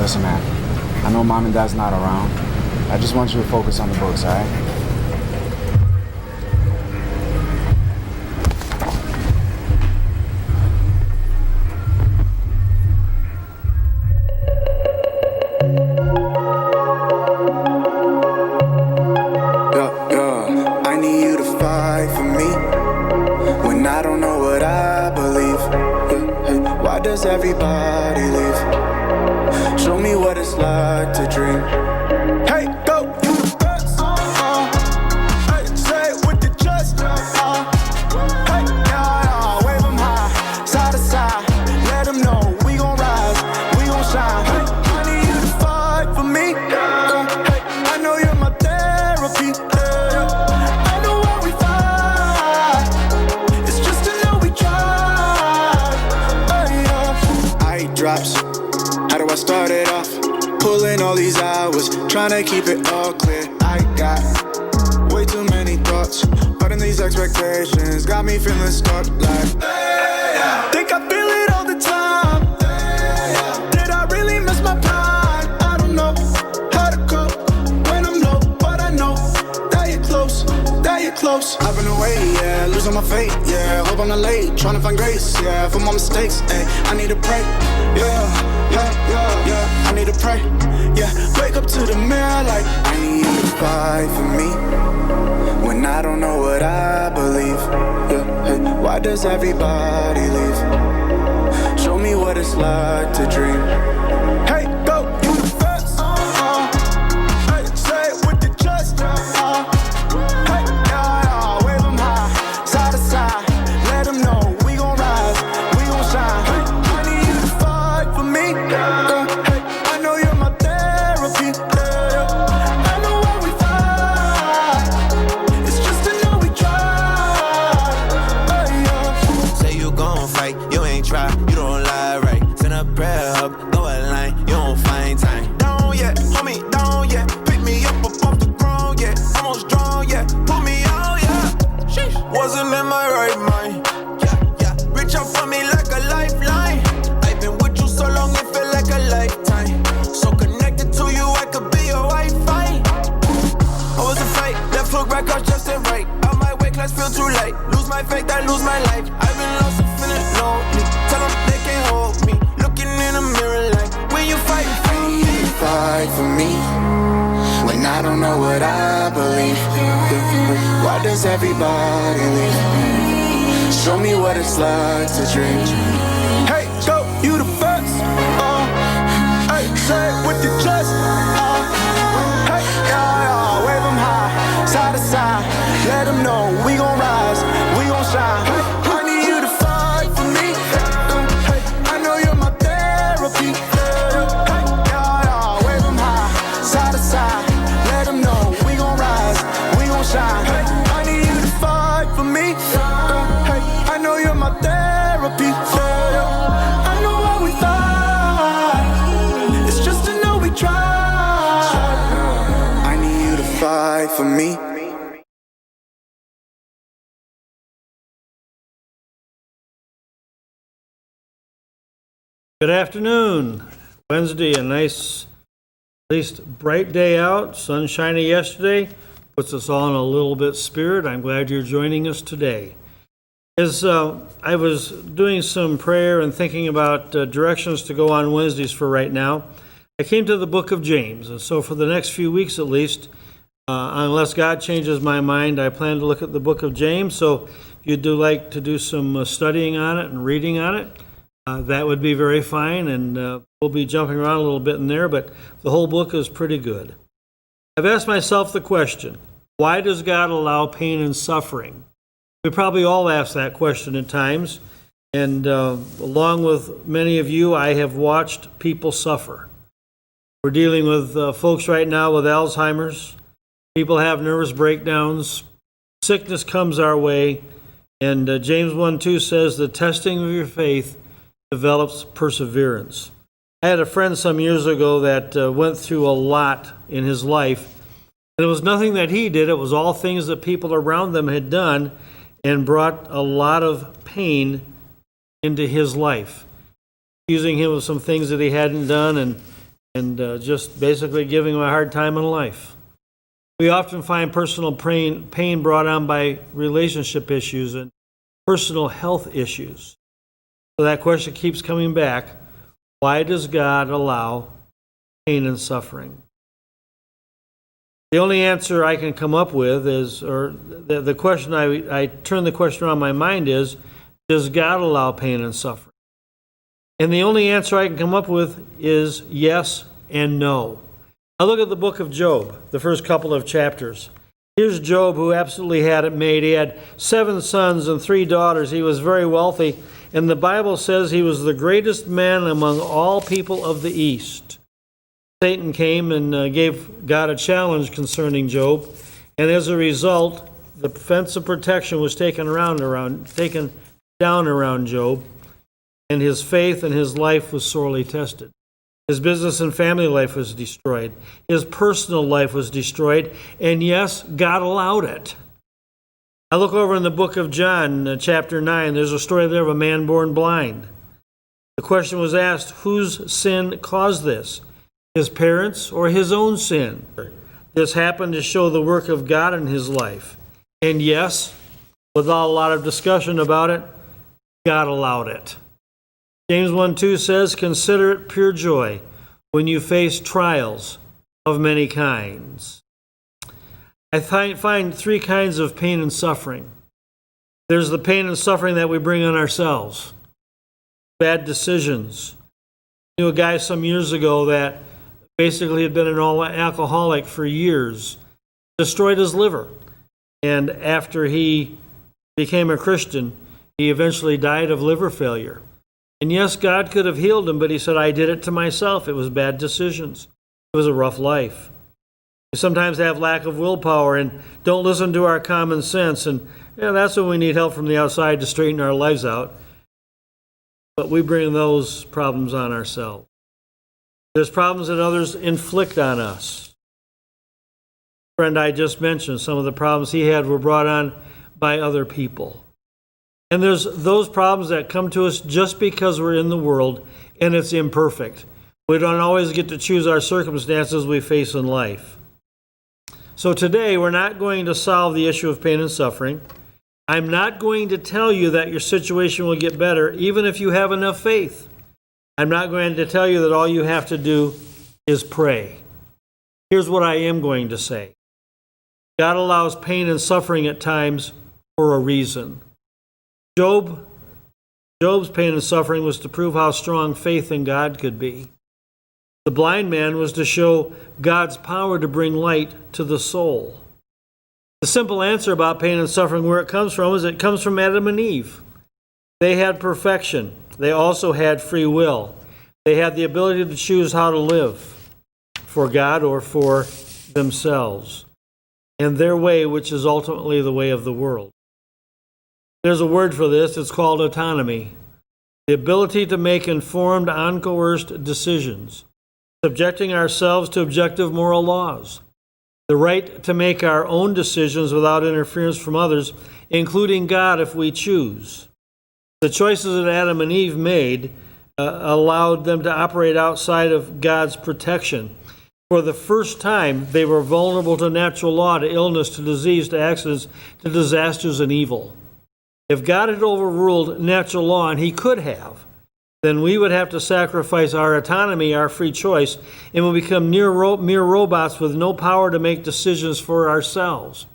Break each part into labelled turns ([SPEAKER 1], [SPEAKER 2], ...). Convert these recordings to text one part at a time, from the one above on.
[SPEAKER 1] Listen, man, I know mom and dad's not around. I just want you to focus on the books, all right?
[SPEAKER 2] I need you to fight for me when I don't know what I believe. Why does everybody leave? Show me what it's like to dream. Hey, go, you the best. Hey, say it with the chest. Hey, yeah, wave 'em high, side to side. Let 'em know we gon' rise, we gon' shine. Hey, I need you to fight for me. Hey, I know you're my therapy. I know why we fight. It's just to know we tried. I eat drops. How do I start it off? Pulling all these hours, trying to keep it all clear. I got way too many thoughts, but in these expectations got me feeling stuck like think I feel it all the time. Did I really miss my prime? I don't know how to cope when I'm low, but I know that you're close, that you're close. I've been away, yeah, losing my faith, yeah. Hope I'm not late, trying to find grace, yeah, for my mistakes, ayy. I need to pray, yeah. I need to pray, yeah. Wake up to the mirror like I need you to fight for me when I don't know what I believe. Yeah, hey, why does everybody leave? Show me what it's like to dream. Hey, go, you the best. Hey, say it with the chest. Hey, yeah, wave 'em high, side to side. Let 'em know we gon' rise, we gon' shine. Hey, I need you to fight for me. Hey, I know you're my therapy. I know why we fight. It's just to know we tried.
[SPEAKER 3] Say you gon' fight, you ain't try, you don't lie right. Send a prayer up, go a line, you don't find time. Down yet, homie, down yet. Pick me up off the ground yet. Almost drawn yet, put me out yeah. Sheesh. Wasn't in my right mind. Yeah. Reach out for me like a lifeline. I've been with you so long, it felt like a lifetime. So connected to you, I could be your Wi-Fi. I was a fight, left hook, right cross, just and right. Out my way, class feel too light. Lose my faith, I lose my life. I've been lost and feeling lonely. Tell them they can't hold me. Looking in the mirror like, when you fight for me.
[SPEAKER 2] Fight for me when I don't know what I believe. Why does everybody leave? Show me what it's like to dream. Hey, go, you the best. Hey, say it with your chest. Hey, yeah, wave 'em high, side to side. Let 'em know we gon' rise, we gon' shine. Hey, I need you to fight for me. Hey, I know you're my therapy. Hey, yeah, wave 'em high, side to side. Let 'em know we gon' rise, we gon' shine. Hey, I need you to fight for me. Hey, I know you're my therapy. I know why we fight. It's just to know we tried. I need you to fight for me.
[SPEAKER 4] Good afternoon. Wednesday, a nice, at least bright day out, sunshiny yesterday, puts us all in a little bit spirit. I'm glad you're joining us today. As I was doing some prayer and thinking about directions to go on Wednesdays for right now, I came to the book of James. And so for the next few weeks at least, unless God changes my mind, I plan to look at the book of James. So if you do like to do some studying on it and reading on it, that would be very fine, and we'll be jumping around a little bit in there, but the whole book is pretty good. I've asked myself the question, why does God allow pain and suffering? We probably all ask that question at times, and along with many of you, I have watched people suffer. We're dealing with folks right now with Alzheimer's. People have nervous breakdowns. Sickness comes our way, and James 1:2 says, the testing of your faith develops perseverance. I had a friend some years ago that went through a lot in his life, and it was nothing that he did. It was all things that people around them had done and brought a lot of pain into his life, accusing him of some things that he hadn't done, and and just basically giving him a hard time in life. We often find personal pain brought on by relationship issues and personal health issues. So that question keeps coming back. Why does God allow pain and suffering? The only answer I can come up with is, or the question I turn the question around my mind is, does God allow pain and suffering? And the only answer I can come up with is yes and no. I look at the book of Job, the first couple of chapters. Here's Job, who absolutely had it made. He had 7 sons and 3 daughters. He was very wealthy, and the Bible says he was the greatest man among all people of the East. Satan came and gave God a challenge concerning Job, and as a result, the fence of protection was taken down around Job, and his faith and his life was sorely tested. His business and family life was destroyed. His personal life was destroyed. And yes, God allowed it. I look over in the book of John, chapter 9. There's a story there of a man born blind. The question was asked, whose sin caused this? His parents or his own sin? This happened to show the work of God in his life. And yes, without a lot of discussion about it, God allowed it. James 1:2 says, consider it pure joy when you face trials of many kinds. I find 3 kinds of pain and suffering. There's the pain and suffering that we bring on ourselves. Bad decisions. I knew a guy some years ago that basically had been an alcoholic for years, destroyed his liver. And after he became a Christian, he eventually died of liver failure. And yes, God could have healed him, but he said, I did it to myself. It was bad decisions. It was a rough life. We sometimes have lack of willpower and don't listen to our common sense. And that's when we need help from the outside to straighten our lives out. But we bring those problems on ourselves. There's problems that others inflict on us. A friend I just mentioned, some of the problems he had were brought on by other people. And there's those problems that come to us just because we're in the world and it's imperfect. We don't always get to choose our circumstances we face in life. So today, we're not going to solve the issue of pain and suffering. I'm not going to tell you that your situation will get better, even if you have enough faith. I'm not going to tell you that all you have to do is pray. Here's what I am going to say. God allows pain and suffering at times for a reason. Job's pain and suffering was to prove how strong faith in God could be. The blind man was to show God's power to bring light to the soul. The simple answer about pain and suffering, where it comes from, is it comes from Adam and Eve. They had perfection. They also had free will. They had the ability to choose how to live, for God or for themselves, and their way, which is ultimately the way of the world. There's a word for this. It's called autonomy. The ability to make informed, uncoerced decisions, subjecting ourselves to objective moral laws. The right to make our own decisions without interference from others, including God if we choose. The choices that Adam and Eve made allowed them to operate outside of God's protection. For the first time, they were vulnerable to natural law, to illness, to disease, to accidents, to disasters and evil. If God had overruled natural law, and he could have, then we would have to sacrifice our autonomy, our free choice, and would become mere robots with no power to make decisions for ourselves.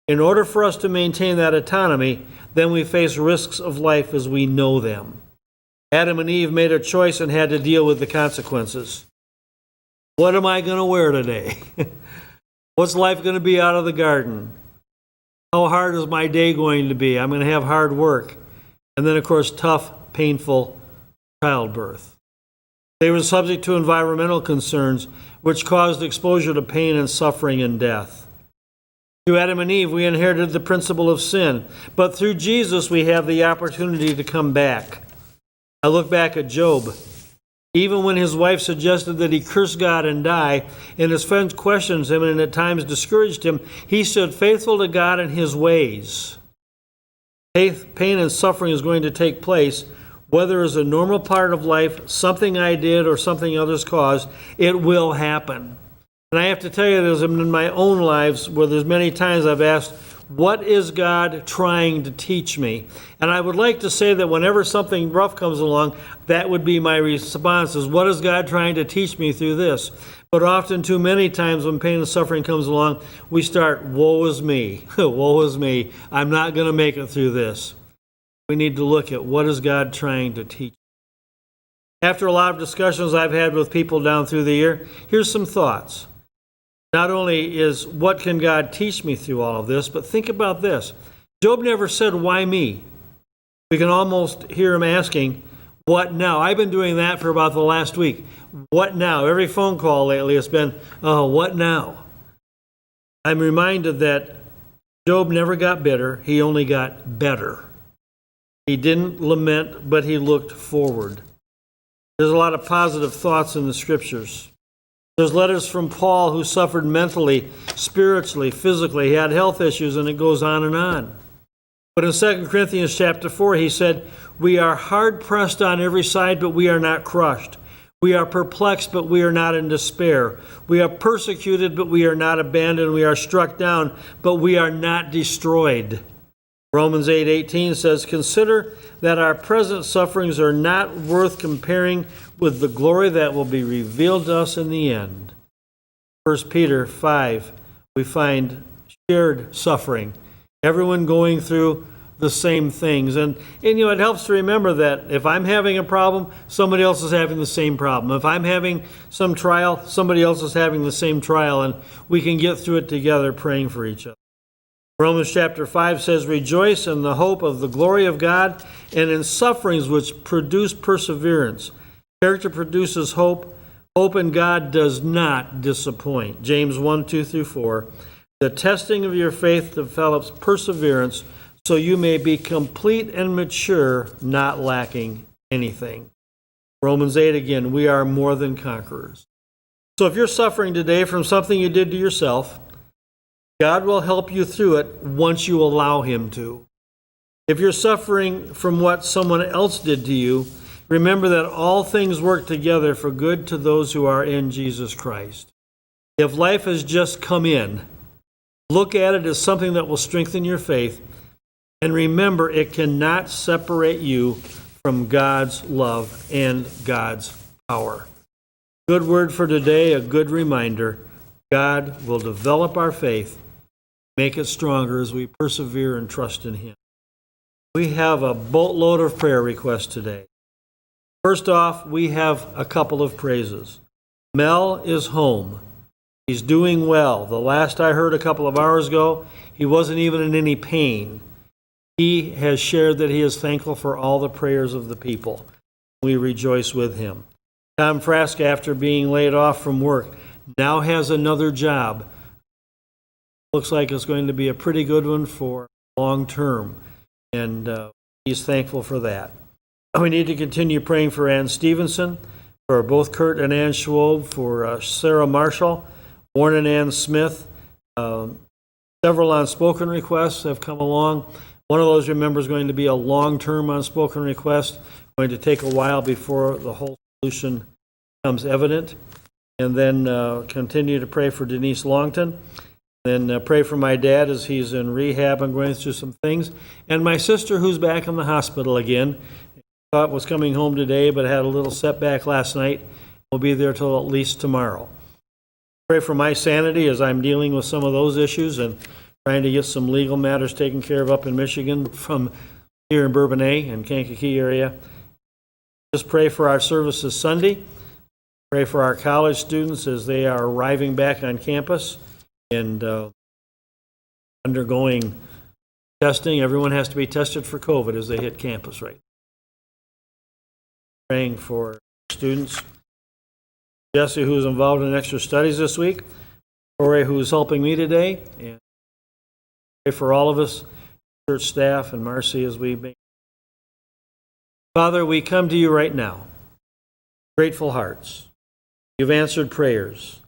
[SPEAKER 4] In order for us to maintain that autonomy, then we face risks of life as we know them. Adam and Eve made a choice and had to deal with the consequences. What am I going to wear today? What's life going to be out of the garden? How hard is my day going to be? I'm going to have hard work. And then, of course, tough, painful childbirth. They were subject to environmental concerns, which caused exposure to pain and suffering and death. Through Adam and Eve, we inherited the principle of sin. But through Jesus, we have the opportunity to come back. I look back at Job. Even when his wife suggested that he curse God and die, and his friends questioned him and at times discouraged him, he stood faithful to God and his ways. Pain and suffering is going to take place whether it's a normal part of life, something I did or something others caused, it will happen. And I have to tell you, there's in my own lives where there's many times I've asked, what is God trying to teach me? And I would like to say that whenever something rough comes along, that would be my response is, what is God trying to teach me through this? But often too many times when pain and suffering comes along, we start, woe is me, woe is me, I'm not going to make it through this. We need to look at what is God trying to teach. After a lot of discussions I've had with people down through the year, here's some thoughts. Not only is what can God teach me through all of this, but think about this. Job never said, why me? We can almost hear him asking, what now? I've been doing that for about the last week. What now? Every phone call lately has been, oh, what now? I'm reminded that Job never got bitter. He only got better. He didn't lament, but he looked forward. There's a lot of positive thoughts in the scriptures. There's letters from Paul who suffered mentally, spiritually, physically. He had health issues, and it goes on and on. But in 2 Corinthians chapter 4, he said, we are hard-pressed on every side, but we are not crushed. We are perplexed, but we are not in despair. We are persecuted, but we are not abandoned. We are struck down, but we are not destroyed. Romans 8:18 says, consider that our present sufferings are not worth comparing with the glory that will be revealed to us in the end. 1 Peter 5, we find shared suffering. Everyone going through the same things. And it helps to remember that if I'm having a problem, somebody else is having the same problem. If I'm having some trial, somebody else is having the same trial, and we can get through it together praying for each other. Romans chapter 5 says, rejoice in the hope of the glory of God and in sufferings which produce perseverance. Character produces hope. Hope in God does not disappoint. James 1:2-4. The testing of your faith develops perseverance, so you may be complete and mature, not lacking anything. Romans 8 again, we are more than conquerors. So if you're suffering today from something you did to yourself, God will help you through it once you allow Him to. If you're suffering from what someone else did to you, remember that all things work together for good to those who are in Jesus Christ. If life has just come in, look at it as something that will strengthen your faith, and remember it cannot separate you from God's love and God's power. Good word for today, a good reminder. God will develop our faith, make it stronger as we persevere and trust in Him. We have a boatload of prayer requests today. First off, we have a couple of praises. Mel is home. He's doing well. The last I heard a couple of hours ago, he wasn't even in any pain. He has shared that he is thankful for all the prayers of the people. We rejoice with him. Tom Frask, after being laid off from work, now has another job. Looks like it's going to be a pretty good one for long term, and he's thankful for that. We need to continue praying for Ann Stevenson, for both Kurt and Ann Schwob, for Sarah Marshall, Warren and Ann Smith. Several unspoken requests have come along. One of those, remember, is going to be a long-term unspoken request, going to take a while before the whole solution becomes evident. And then continue to pray for Denise Longton. Then pray for my dad as he's in rehab and going through some things. And my sister, who's back in the hospital again, thought was coming home today, but had a little setback last night. Will be there till at least tomorrow. Pray for my sanity as I'm dealing with some of those issues and trying to get some legal matters taken care of up in Michigan from here in Bourbonnais and Kankakee area. Just pray for our services Sunday. Pray for our college students as they are arriving back on campus and undergoing testing. Everyone has to be tested for COVID as they hit campus right now. Praying for students. Jesse, who's involved in extra studies this week. Corey, who's helping me today. And pray for all of us, church staff, and Marcy as we make. Father, we come to you right now. Grateful hearts. You've answered prayers.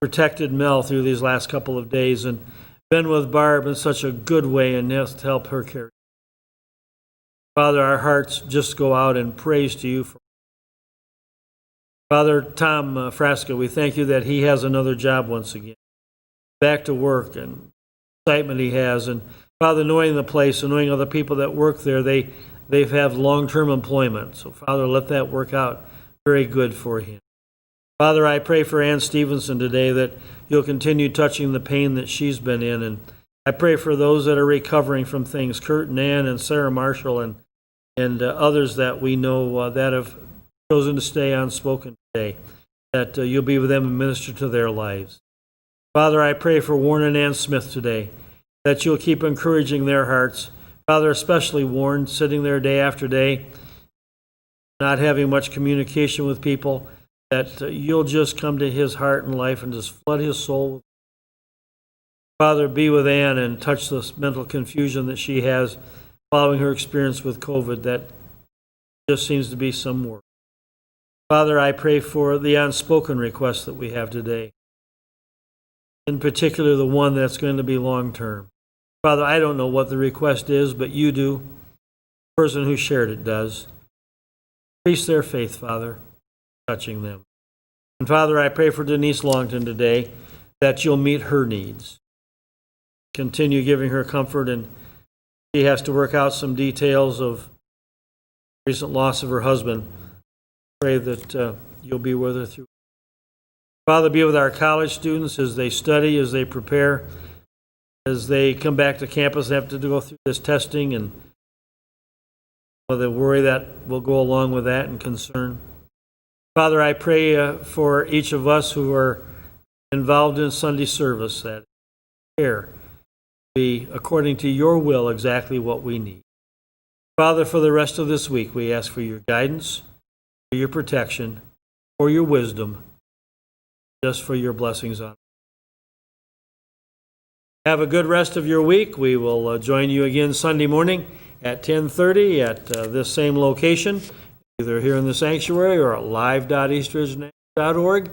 [SPEAKER 4] Protected Mel through these last couple of days and been with Barb in such a good way and to help her carry. Father, our hearts just go out in praise to you. Father, Tom Frasca, we thank you that he has another job once again. Back to work and excitement he has. And Father, knowing the place and knowing other people that work there, they have long-term employment. So Father, let that work out very good for him. Father, I pray for Ann Stevenson today that you'll continue touching the pain that she's been in. And I pray for those that are recovering from things, Kurt and Ann and Sarah Marshall and others that we know that have chosen to stay unspoken today, that you'll be with them and minister to their lives. Father, I pray for Warren and Ann Smith today, that you'll keep encouraging their hearts. Father, especially Warren, sitting there day after day, not having much communication with people, that you'll just come to his heart and life and just flood his soul. Father, be with Ann and touch this mental confusion that she has following her experience with COVID that just seems to be some work. Father, I pray for the unspoken requests that we have today, in particular the one that's going to be long-term. Father, I don't know what the request is, but you do. The person who shared it does. Increase their faith, Father, touching them. And Father, I pray for Denise Longton today, that you'll meet her needs. Continue giving her comfort, and she has to work out some details of recent loss of her husband. Pray that you'll be with her through. Father, be with our college students as they study, as they prepare, as they come back to campus and have to go through this testing and the worry that will go along with that and concern. Father, I pray for each of us who are involved in Sunday service that care be according to your will exactly what we need. Father, for the rest of this week, we ask for your guidance, for your protection, for your wisdom, just for your blessings on us. Have a good rest of your week. We will join you again Sunday morning at 10:30 at this same location, either here in the sanctuary or at live.eastridge.org.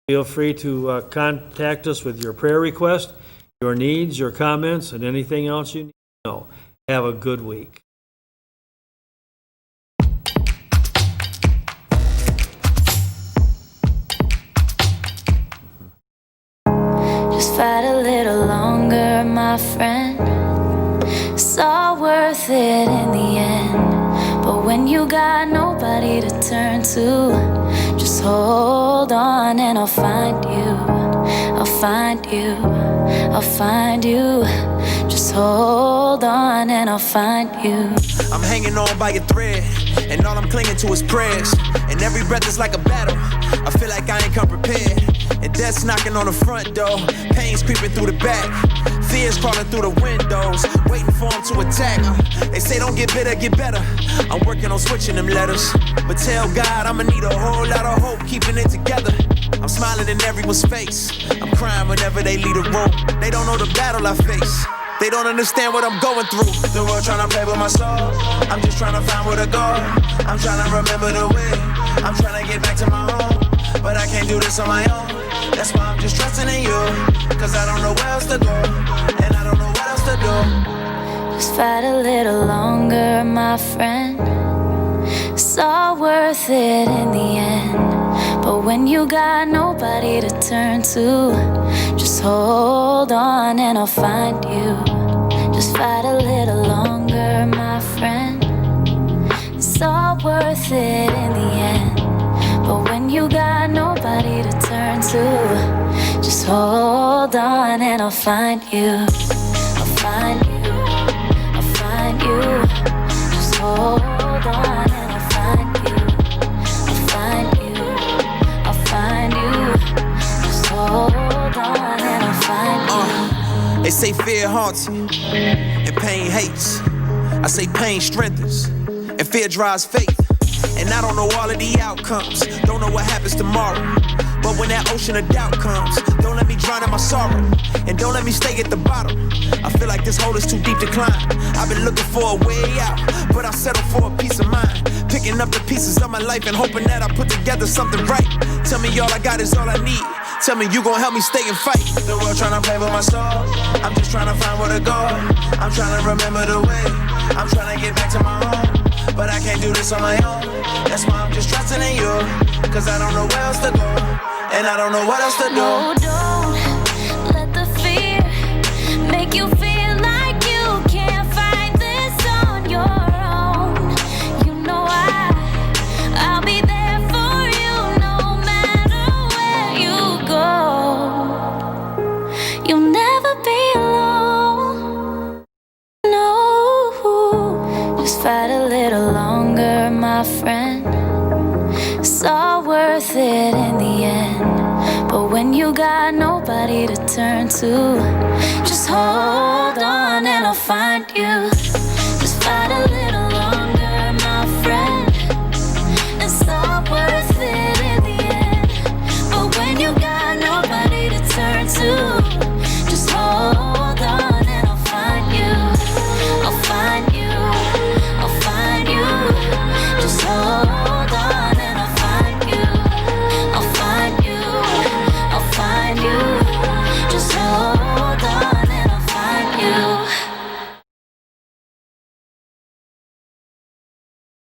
[SPEAKER 4] Feel free to contact us with your prayer request, your needs, your comments, and anything else you need to know. Have a good week.
[SPEAKER 5] Just fight a little longer, my friend. It's all worth it in the end. But when you got nobody to turn to, just hold on and I'll find you. I'll find you. I'll find you. Just hold on and I'll find you.
[SPEAKER 3] I'm hanging on by a thread, and all I'm clinging to is prayers. And every breath is like a battle. I feel like I ain't come prepared. And death's knocking on the front door, pain's creeping through the back, fears crawling through the windows, waiting for them to attack. They say don't get bitter, get better. I'm working on switching them letters, but tell God I'ma need a whole lot of hope keeping it together. I'm smiling in everyone's face, I'm crying whenever they leave the room. They don't know the battle I face, they don't understand what I'm going through. The world trying to play with my soul, I'm just trying to find where to go. I'm trying to remember the way, I'm trying to get back to my home, but I can't do this on my own. That's why I'm just trusting in you, cause I don't know where else to go, and I don't know what else to do.
[SPEAKER 5] Just fight a little longer, my friend. It's all worth it in the end. But when you got nobody to turn to, just hold on and I'll find you. Just fight a little longer, my friend. It's all worth it in the end. But when you got nobody to turn to, just hold on and I'll find you. I'll find you. I'll find you. Just hold on and I'll find you. I'll find you. I'll find you. Just hold on and I'll find you.
[SPEAKER 3] They say fear haunts you and pain hates. I say pain strengthens and fear drives faith. And I don't know all of the outcomes, don't know what happens tomorrow. But when that ocean of doubt comes, don't let me drown in my sorrow, and don't let me stay at the bottom. I feel like this hole is too deep to climb. I've been looking for a way out, but I settle for a peace of mind. Picking up the pieces of my life and hoping that I put together something right. Tell me all I got is all I need. Tell me you gon' help me stay and fight. The world tryna play with my soul, I'm just tryna find where to go. I'm tryna remember the way, I'm tryna get back to my home, but I can't do this on my own. That's why I'm just trusting in you, cause I don't know where else to go, and I don't know what else to do.
[SPEAKER 5] No, don't let the fear make you feel like you can't fight this on your own. You know I'll be there for you no matter where you go. You'll never be alone. No, just fight a little longer, my friend. It's all worth it in the end. But when you got nobody to turn to, just hold on and I'll find you. Just fight a little